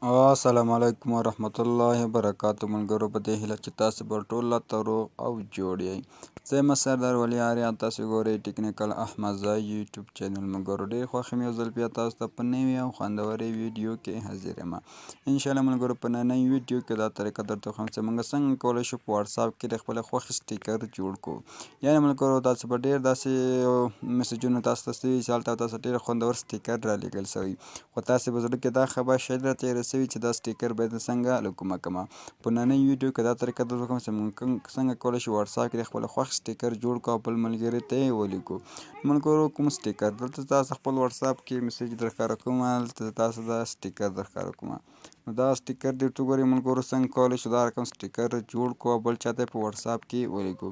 السلام علیکم ورحمت الله وبرکاتو ملګرو په دې هیله چې تاسو به ټول ته روغ او جوړ یئ زه یم سردار ولی آریان تاسو ګورئ ټیکنیکل احمد ځای یوټیوب چینل ملګرو ډېر خوښ یم یو ځل بیا تاسو ته په نوي او خوندورې ویډیو کې حاضر یم انشاءالله ملګرو په نننۍ ویډیو کې دا طریقه درته وښیم چې موږ څنګه کولی شو په واتساپ کې د خپلې خوښې سټیکر جوړ کړو یعنې ملګرو تاسو به ډېر داسې میسجونه تاسو ته سوي چې هلته تاسو ډېر خوندور سټیکر رالېږل سوی خو تاسې به زړه کې دا خبره شاید راته تېره سوي چې دا سټیکر باید څنګه له کومه کړمه په نننۍ ویډیو کې دا طریقه درته وښیم چې موږ څنګه کولی شو واتساپ کې د خپل خوښ سټیکر جوړ کړو او بل ملګري ته یې ولیکو ملګرو کوم سټیکر دلته تاسو خپل واتساپ کې میسج درښکاره کوم هلته تاسو دا سټیکر درښکاره کومه نو دا سټیکر دې ورته وګورئ ملګرو څنګه کولی شو دا رقم سټیکر جوړ کړو او بل چاته یې په واتساپ کې ولیکو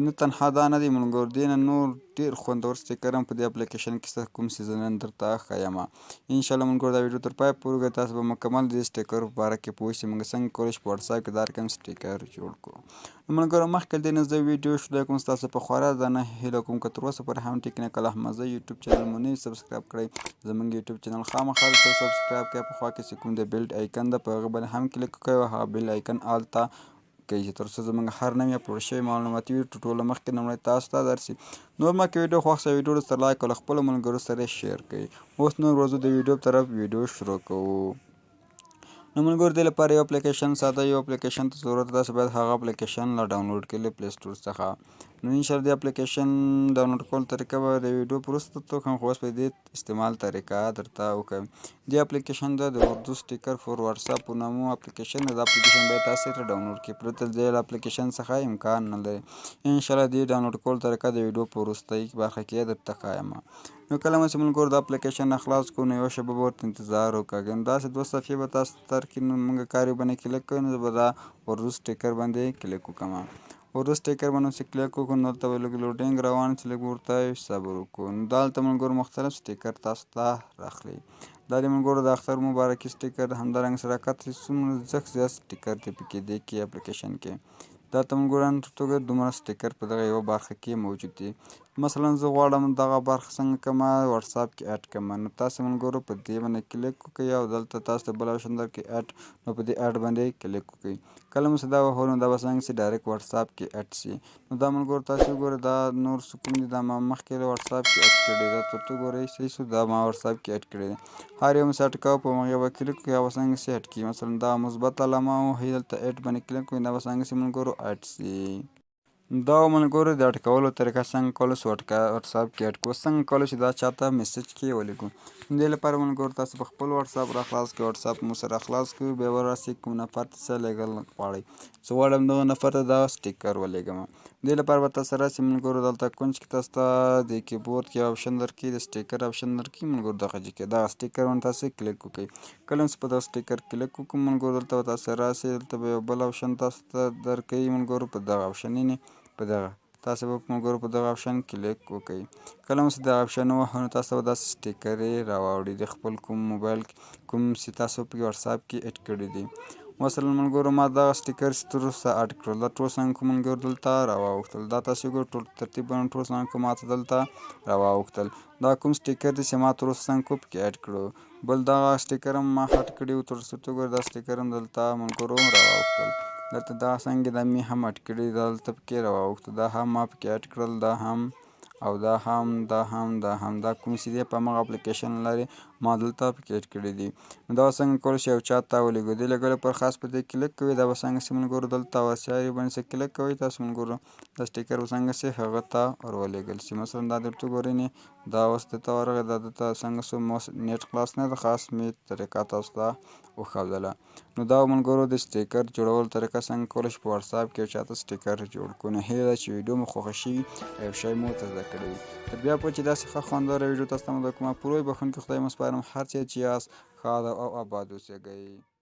نه تنها دا نه دی ملګرو دې نه نور ډېر خوندور سټیکر هم په دې اپلیکیشن کې کوم څه زه نن درته ښیم انشاءالله ملګرو دا ویډیو تر پایه پورې وګورئ تاسو به مکمل دې سټیکر په باره کې پوه شئ موږ څنګه کولی شو په واتساپ کې دا رقم سټیکر جوړ کړو نو ملګرو مخکې له دې نه زه ویډیو شروع کوم ستاسو په خورا درنه هیله کوم که تر اوسه پورې هم ټیکنیکل احمد ځای یوټیوب چینل مو نه وي سبسکرایب کړی زموږ یوټیوب چینل خامخا ورته سبسکرایب کړئ په خوا کې چې کوم د بیلډ آیکن ده په هغه باندې هم کلیک وکړئ او هغه بیل آیکن آل ته کوي چې تر څو زموږ هر نوی اپلوډ شوی معلوماتي ویډیو ټوله مخکې لومړی تاسو ته درسي نور مخکې ویډیو خوښ شوه ویډیو وروسته لایک او له خپلو ملګرو سره شیر کړئ اوس نور ورځو د ویډیو په طرف ویډیو شروع کوو نو ملګرو دې لپاره یو اپلیکیشن ساده یو اپلیکیشن ته ضرورت ده تاسو باید هغه اپلیکیشن لا ډاونلوډ کړئ له پلی سټور څخه نو انشاءالله دې اپلیکیشن ډاونلوډ کولو طریقه به د ویډیو په وروسته توکم خو اوس به دې استعمال طریقه درته وکړم دې اپلیکیشن ده د اردو سټیکر فور واتساپ په نامو اپلیکیشن دا اپلیکیشن باید تاسو ته ډاونلوډ کړئ پرته دې اپلیکیشن څخه امکان نه لري انشاءالله دې ډاونلوډ کولو طریقه د ویډیو په وروستۍ برخه کې درته ښیم نو کله مو چې ملګرو د اپلیکیشن نه خلاص کړو نو یوه شېبه به ورته انتظار وکړئ داسې 2 صفحې به تاسو ته درکړي نو موږ کار یې باندې کلیک کوئ نو زه به دا اردو سټیکر باندې کلیک وکړم اردو سټیکر باندې چې کلیک وکړو نو دلته به لږ لوډینګ روان چې لږ ورته صبر وکړو نو دا هلته ملګرو مختلف سټیکر تاسو ته راخلي دا د ملګرو د اختر مبارکي سټیکر همدارنګه صداقت څومره سخت زیات سټیکر دی پکې دی کې اپلیکیشن کې دا ته ملګرو په توګه دومره سټیکر په دغه یوه برخه کې موجود دي مثلا زه غواړم دغه برخه څنګه کړمه واتساپ کې اډ کړمه نو تاسو ملګرو په دې باندې کلیک وکړئ او دلته تاسو ته بل آپشن درکړي اډ نو په دې اډ باندې کلیک وکړئ کله مو چې دا وهو نو دا به څنګه چې ډایرکټ واتساپ کې اډ شي نو دا ملګرو تاسو وګورئ دا نور سکون دي دا ما مخکې له واتساپ کې اډ کړی دا ترته ګورئ صحیح شو دا ما واتساپ کې اډ کړی دی هر یو مو چې اډ کوه په هغې به کلیک وکړئ هغه به څنګه چې اډ کړي مثلا دا مثبت علامه وهئ دلته اډ باندې کلیک وکړئ دا به څنګه چې ملګرو اډ شي دا ملګرو د اډ کولو طریقه څنګه کولی شو واتساپ کې اډ کړو څنګه کولی شو دا چاته میسج کې ولیکو دې لپاره ملګرو تاسو په خپل واتساپ را خلاص کړئ واتساپ مو سره خلاص کړئ بیا به راسئ کوم نفر ته څه لیږل غواړئ زه غواړم دغه نفر ته دا سټیکر ولیږم دې لپاره به تاسو راسئ ملګرو دلته کونج کې تاسو ته د کیبورډ کې آپشن درکړي د سټیکر آپشن درکړي ملګرو دغه ځای کې دغه سټیکر باندې تاسو کلیک وکړئ کله چې په دغه سټیکر کلیک وکړو ملګرو دلته به تاسو راسئ دلته به یو بل آپشن تاسو ته درکوي ملګرو په دغه آپشن په دغه تاسو به ملګرو په دغه آپشن کلیک وکړئ کله مو چې دغه آپشن ووهو نو تاسو به داسې سټیکر یې راواوړي د خپل کوم موبایل کوم چې تاسو په واتساپ کې اډ کړي دي مثلا ملګرو ما دغه سټیکر چې تر اوسه اډ کړل دا ټول څنګه ملګرو دلته راواوښتل دا تاسو وګورئ ټول ترتیب باندې ټول څنګه ما ته دلته راواوښتل دا کوم سټیکر دی چې ما تر اوسه څنګه کو پکې اډ کړو بل دغه سټیکر هم ما هټ کړي و تر څو ته وګورئ دا سټیکر هم دلته ملګرو راواوښتل دلته دا څنګه دا مې هم اډ کړي دا دلته پکې راواوښته دا هم ما پکې اډ کړل دا هم او دا هم دا کوم چې دی په همغه اپلیکیشن لري ما دلته پکې اډ کړي دي نو دا څنګه کولی شو یو چا ته ولیږو دې لګولو پر خاص په دې کلیک کوئ دا به څنګه چې ملګرو دلته وسیارې باندې چې کلیک کوئ تاسو ملګرو دا سټیکر به څنګه چې هغه ته ورولېږل شي مثلا دا درته ګورئ دا اوس دته ورغی دا دته څنګه شو نیټ خلاص نه ده خاص مې طریقه تاسو ته وښودله نو دا ملګرو د سټیکر جوړولو طریقه څنګه کولی شو په واتساپ کې یو چاته سټیکر جوړ کړو نو هیله ده چې ویډیو مو خوښه شوي یو شی مو ورته زده کړی وي تر بیا پورې چې داسې ښه خوندوره ویډیو تاسو ته مو درکومه پوره بخښونکي خدای مو سپارم هر څه چې یاست ښاد او اباد اوسیږئ